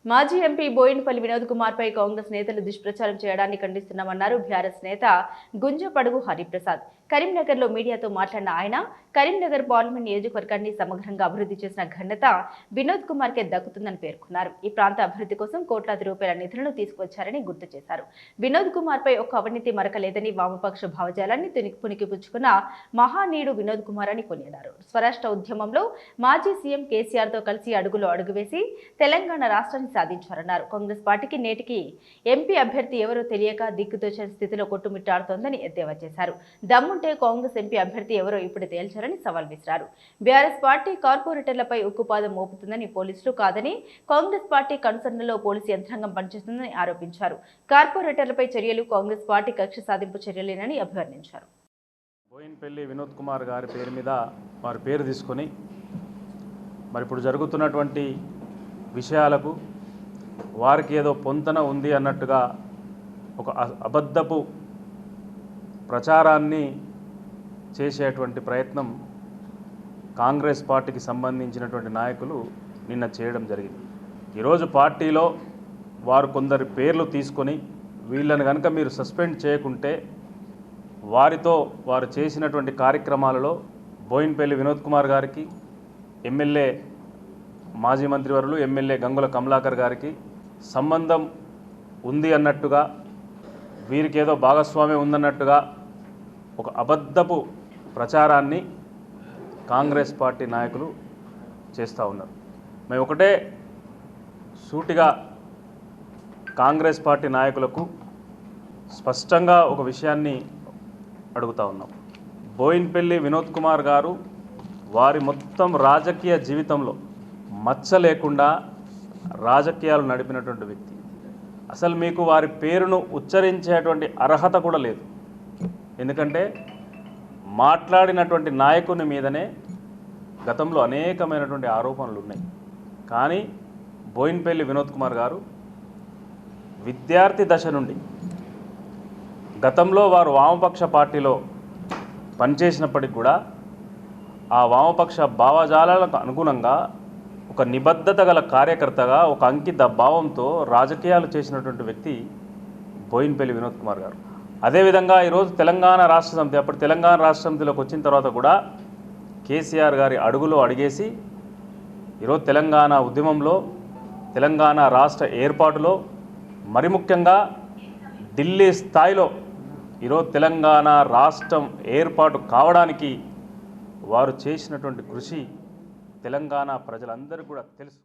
మాజీ ఎంపీ బోయినపల్లి వినోద్ కుమార్ పై కాంగ్రెస్ నేతలు దుష్ప్రచారం చేయడాన్ని ఖండిస్తున్నామన్నారు బీఆర్ఎస్ నేత గుంజపడుగు హరిప్రసాద్. కరీంనగర్లో మీడియాతో మాట్లాడిన ఆయన కరీంనగర్ పార్లమెంట్ నియోజకవర్గాన్ని సమగ్రంగా అభివృద్ధి చేసిన ఘనత వినోద్ కుమార్ కే దక్కుతుందని పేర్కొన్నారు. ఈ ప్రాంత అభివృద్ధి కోసం కోట్లాది రూపాయల నిధులను తీసుకొచ్చారని గుర్తు చేశారు. వినోద్ కుమార్ పై ఒక్క అవినీతి మరకలేదని వామపక్ష భావజాలాన్ని పుణికిపుచ్చుకున్న మహానీయుడు వినోద్ కుమార్ అని కొనియాడారు. స్వరాష్ట్ర ఉద్యమంలో మాజీ సీఎం కేసీఆర్ తో కలిసి అడుగులో అడుగు వేసి తెలంగాణ రాష్ట్రాన్ని సాధించారన్నారు. కాంగ్రెస్ పార్టీకి నేటికి ఎంపీ అభ్యర్థి ఎవరో తెలియక దిక్కుతోచని స్థితిలో కొట్టుమిట్టాడుతోందని ఎద్దేవా చేశారు. దమ్ముంటే కాంగ్రెస్ ఎంపీ అభ్యర్థి ఎవరో ఇప్పుడు తేల్చారని సవాల్ విసిరారు. బీఆర్ఎస్ పార్టీ కార్పొరేటర్లపై ఉక్కుపాదం మోపుతుందని, పోలీసులు కాదని కాంగ్రెస్ పార్టీ కనుసన్నలో పోలీసు యంత్రాంగం పనిచేస్తుందని ఆరోపించారు. కార్పొరేటర్లపై చర్యలు కాంగ్రెస్ పార్టీ కక్ష సాధింపు చర్యలేనని అభివర్ణించారు. బోయినపల్లి వినోద్ కుమార్ గారి పేరు మీద వారి పేరు తీసుకొని మరి ఇప్పుడు జరుగుతున్నటువంటి విషయాలకు వారికి ఏదో పొంతన ఉంది అన్నట్టుగా ఒక అబద్ధపు ప్రచారాన్ని చేసేటువంటి ప్రయత్నం కాంగ్రెస్ పార్టీకి సంబంధించినటువంటి నాయకులు నిన్న చేయడం జరిగింది. ఈరోజు పార్టీలో వారు కొందరి పేర్లు తీసుకొని వీళ్ళని కనుక మీరు సస్పెండ్ చేయకుంటే వారితో వారు చేసినటువంటి కార్యక్రమాలలో బోయినపల్లి వినోద్ కుమార్ గారికి, ఎమ్మెల్యే మాజీ మంత్రివర్యులు ఎమ్మెల్యే గంగుల కమలాకర్ గారికి సంబంధం ఉంది అన్నట్టుగా, వీరికి ఏదో భాగస్వామ్యం ఉందన్నట్టుగా ఒక అబద్ధపు ప్రచారాన్ని కాంగ్రెస్ పార్టీ నాయకులు చేస్తూ ఉన్నారు. మేము ఒకటే సూటిగా కాంగ్రెస్ పార్టీ నాయకులకు స్పష్టంగా ఒక విషయాన్ని అడుగుతూ ఉన్నాం. బోయినపల్లి వినోద్ కుమార్ గారు వారి మొత్తం రాజకీయ జీవితంలో మచ్చ లేకుండా రాజకీయాలు నడిపినటువంటి వ్యక్తి. అసలు మీకు వారి పేరును ఉచ్చరించేటువంటి అర్హత కూడా లేదు. ఎందుకంటే మాట్లాడినటువంటి నాయకుని మీదనే గతంలో అనేకమైనటువంటి ఆరోపణలు ఉన్నాయి. కానీ బోయినపల్లి వినోద్ కుమార్ గారు విద్యార్థి దశ నుండి గతంలో వారు వామపక్ష పార్టీలో పనిచేసినప్పటికి కూడా ఆ వామపక్ష భావజాలాలకు అనుగుణంగా ఒక నిబద్ధత గల కార్యకర్తగా, ఒక అంకిత భావంతో రాజకీయాలు చేసినటువంటి వ్యక్తి బోయినపల్లి వినోద్ కుమార్ గారు. అదేవిధంగా ఈరోజు తెలంగాణ రాష్ట్ర సమితి, అప్పుడు తెలంగాణ రాష్ట్ర సమితిలోకి వచ్చిన తర్వాత కూడా కేసీఆర్ గారి అడుగులో అడిగేసి ఈరోజు తెలంగాణ ఉద్యమంలో, తెలంగాణ రాష్ట్ర ఏర్పాటులో, మరి ముఖ్యంగా ఢిల్లీ స్థాయిలో ఈరోజు తెలంగాణ రాష్ట్రం ఏర్పాటు కావడానికి వారు చేసినటువంటి కృషి తెలంగాణ ప్రజలందరికీ కూడా తెలుసు.